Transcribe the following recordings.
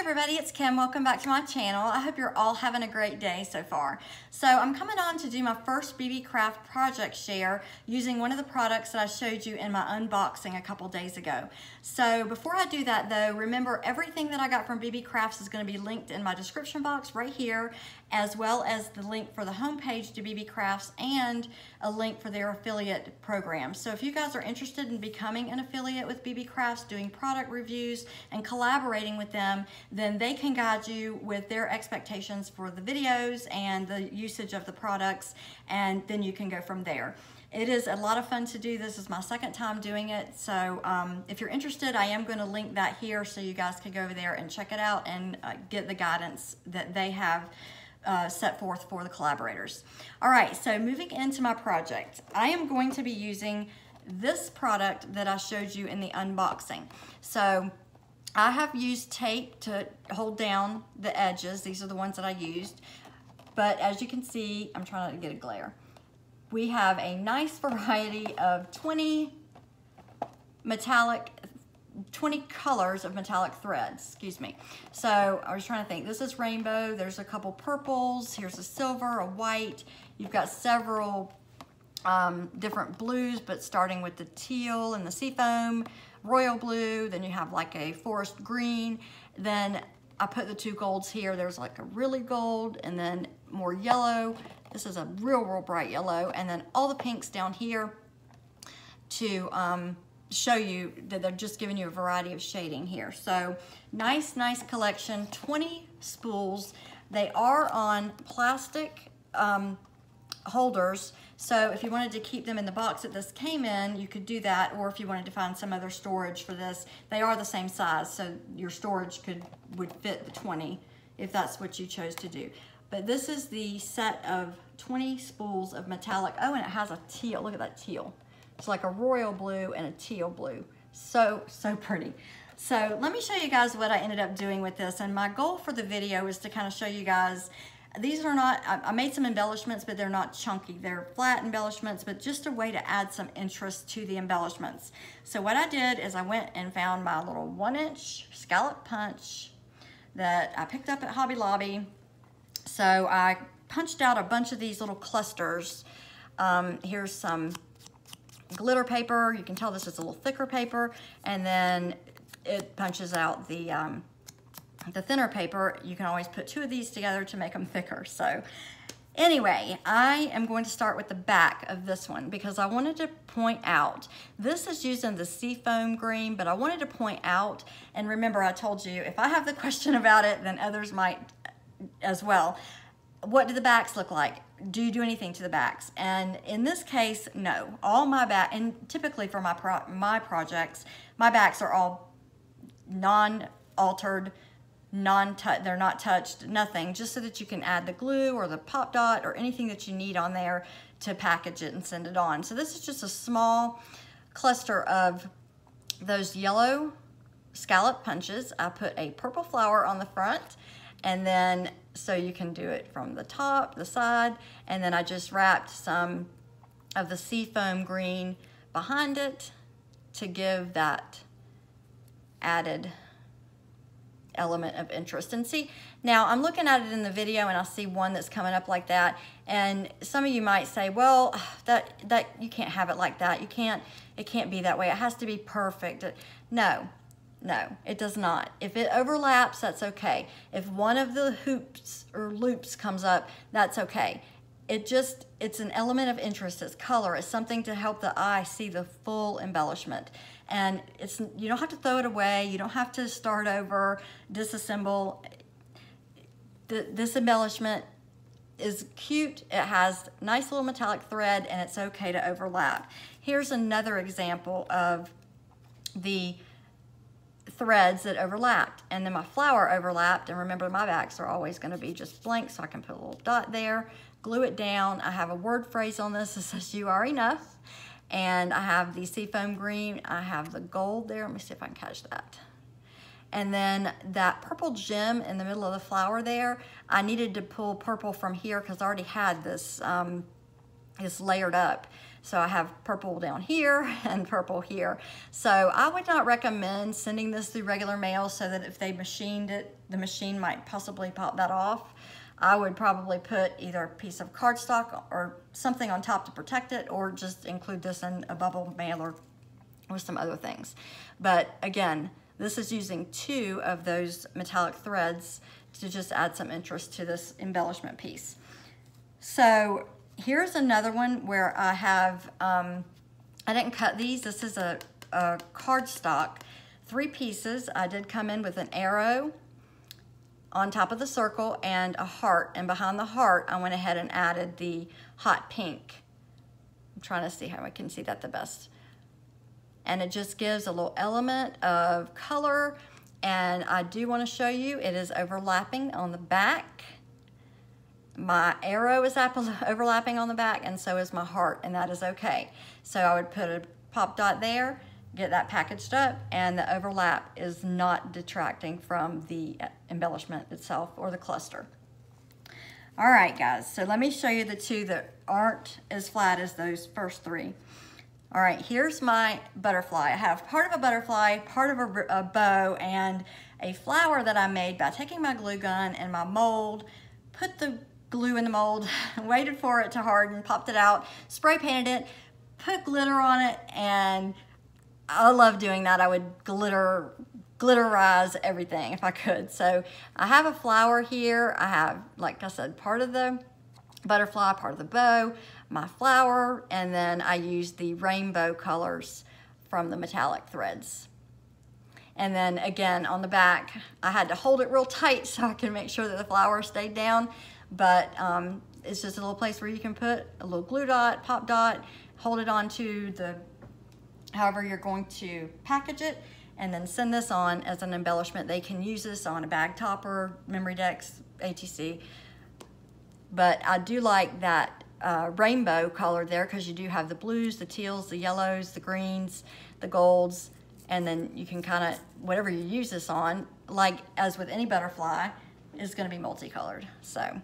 everybody, it's Kim. Welcome back to my channel. I hope you're all having a great day so far. So I'm coming on to do my first Beebeecraft project share using one of the products that I showed you in my unboxing a couple days ago. So before I do that though, remember everything that I got from Beebeecraft is going to be linked in my description box right here, as well as the link for the homepage to Beebeecraft and a link for their affiliate program. So if you guys are interested in becoming an affiliate with Beebeecraft, doing product reviews and collaborating with them, then they can guide you with their expectations for the videos and the usage of the products, and then you can go from there. It is a lot of fun to do. This is my second time doing it, so if you're interested, I am going to link that here so you guys can go over there and check it out and get the guidance that they have set forth for the collaborators. All right, so moving into my project, I am going to be using this product that I showed you in the unboxing. So I have used tape to hold down the edges. These are the ones that I used. But as you can see, I'm trying not to get a glare. We have a nice variety of 20 colors of metallic threads, excuse me. So I was trying to think, this is rainbow, there's a couple purples, here's a silver, a white, you've got several different blues, but starting with the teal and the seafoam, royal blue, then you have like a forest green, then I put the two golds here. There's like a really gold and then more yellow. This is a real bright yellow, and then all the pinks down here to show you that they're just giving you a variety of shading here. So nice collection, 20 spools. They are on plastic holders, so if you wanted to keep them in the box that this came in, you could do that, or if you wanted to find some other storage for this, they are the same size, so your storage would fit the 20 if that's what you chose to do. But this is the set of 20 spools of metallic. Oh, and it has a teal. Look at that teal. It's like a royal blue and a teal blue. So pretty. So let me show you guys what I ended up doing with this, and my goal for the video is to kind of show you guys. These are not, I made some embellishments, but they're not chunky. They're flat embellishments, but just a way to add some interest to the embellishments. So what I did is I went and found my little 1-inch scallop punch that I picked up at Hobby Lobby. So I punched out a bunch of these little clusters. Here's some glitter paper. You can tell this is a little thicker paper, and then it punches out the thinner paper. You can always put two of these together to make them thicker. So anyway, I am going to start with the back of this one because I wanted to point out, this is using the seafoam green, but I wanted to point out, and remember I told you, if I have the question about it, then others might as well. What do the backs look like? Do you do anything to the backs? And in this case, no. All my back, and typically for my projects, my backs are all non-altered, they're not touched, nothing, just so that you can add the glue or the pop dot or anything that you need on there to package it and send it on. So this is just a small cluster of those yellow scallop punches. I put a purple flower on the front, and then so you can do it from the top, the side, and then I just wrapped some of the seafoam green behind it to give that added element of interest. And see, now I'm looking at it in the video and I see one that's coming up like that, and some of you might say, well, that you can't have it like that. It can't be that way. It has to be perfect. No, it does not. If it overlaps, that's okay. If one of the hoops or loops comes up, that's okay. It's an element of interest. It's color. It's something to help the eye see the full embellishment. And you don't have to throw it away. You don't have to start over, disassemble. This embellishment is cute. It has nice little metallic thread, and it's okay to overlap. Here's another example of the threads that overlapped, and then my flower overlapped, and remember my backs are always going to be just blank, so I can put a little dot there, glue it down. I have a word phrase on this that says "you are enough," and I have the seafoam green, I have the gold there. Let me see if I can catch that. And then that purple gem in the middle of the flower there, I needed to pull purple from here because I already had this this layered up. So I have purple down here and purple here. So I would not recommend sending this through regular mail, so that if they machined it, the machine might possibly pop that off. I would probably put either a piece of cardstock or something on top to protect it, or just include this in a bubble mailer with some other things. But again, this is using 2 of those metallic threads to just add some interest to this embellishment piece. So here's another one where I have, I didn't cut these. This is a cardstock, 3 pieces. I did come in with an arrow on top of the circle and a heart. And behind the heart, I went ahead and added the hot pink. I'm trying to see how I can see that the best. And it just gives a little element of color. And I do want to show you, it is overlapping on the back. My arrow is overlapping on the back, and so is my heart, and that is okay. So I would put a pop dot there, get that packaged up, and the overlap is not detracting from the embellishment itself or the cluster. All right, guys, so let me show you the 2 that aren't as flat as those first 3. All right, here's my butterfly. I have part of a butterfly, part of a bow, and a flower that I made by taking my glue gun and my mold, put the glue in the mold, waited for it to harden, popped it out, spray painted it, put glitter on it, and I love doing that. I would glitterize everything if I could. So I have a flower here. I have, like I said, part of the butterfly, part of the bow, my flower, and then I use the rainbow colors from the metallic threads. And then again, on the back, I had to hold it real tight so I can make sure that the flower stayed down. But it's just a little place where you can put a little glue dot, pop dot, hold it onto the, however you're going to package it, and then send this on as an embellishment. They can use this on a bag topper, memory decks, etc. But I do like that rainbow color there, because you do have the blues, the teals, the yellows, the greens, the golds, and then you can kind of, whatever you use this on, like as with any butterfly, is going to be multicolored. So,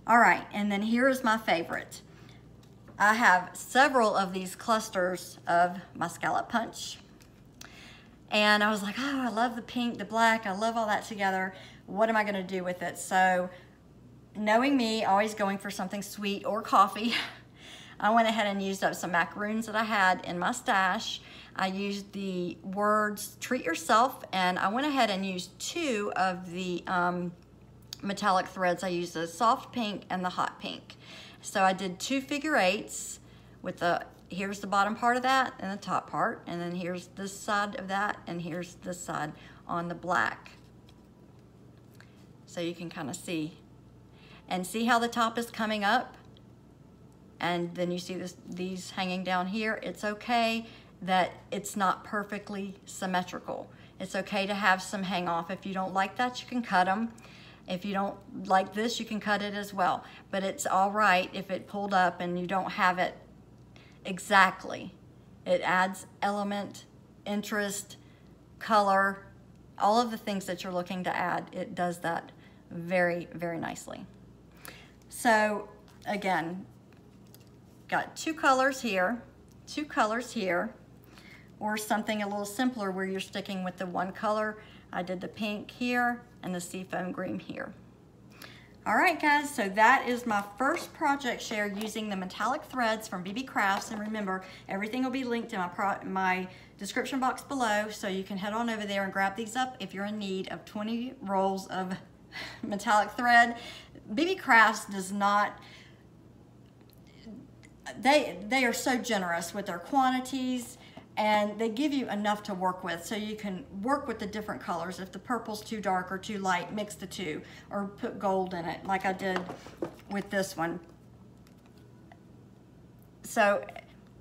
all right, and then here is my favorite. I have several of these clusters of my scallop punch. And I was like, oh, I love the pink, the black, I love all that together. What am I going to do with it? So, knowing me, always going for something sweet or coffee, I went ahead and used up some macaroons that I had in my stash. I used the words treat yourself, and I went ahead and used 2 of the metallic threads. I used the soft pink and the hot pink. So I did 2 figure 8s with here's the bottom part of that and the top part, and then here's this side of that, and here's this side on the black. So you can kind of see. And see how the top is coming up? And then you see these hanging down here. It's okay that it's not perfectly symmetrical. It's okay to have some hang off. If you don't like that, you can cut them. If you don't like this, you can cut it as well. But it's all right if it pulled up and you don't have it exactly. It adds element, interest, color, all of the things that you're looking to add. It does that very, very nicely. So again, got 2 colors here, 2 colors here, or something a little simpler where you're sticking with the 1 color. I did the pink here and the seafoam green here. All right, guys, so that is my first project share using the metallic threads from Beebeecraft. And remember, everything will be linked in my description box below, so you can head on over there and grab these up if you're in need of 20 rolls of metallic thread. Beebeecraft does not, they are so generous with their quantities, and they give you enough to work with, so you can work with the different colors. If the purple's too dark or too light, mix the 2, or put gold in it like I did with this one. So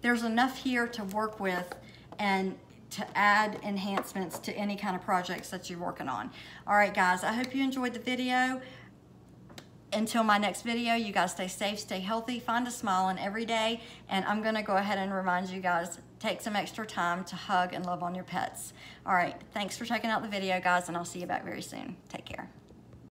there's enough here to work with and to add enhancements to any kind of projects that you're working on. All right, guys, I hope you enjoyed the video. Until my next video, you guys stay safe, stay healthy, find a smile in every day, and I'm gonna go ahead and remind you guys, take some extra time to hug and love on your pets. All right, thanks for checking out the video, guys, and I'll see you back very soon. Take care.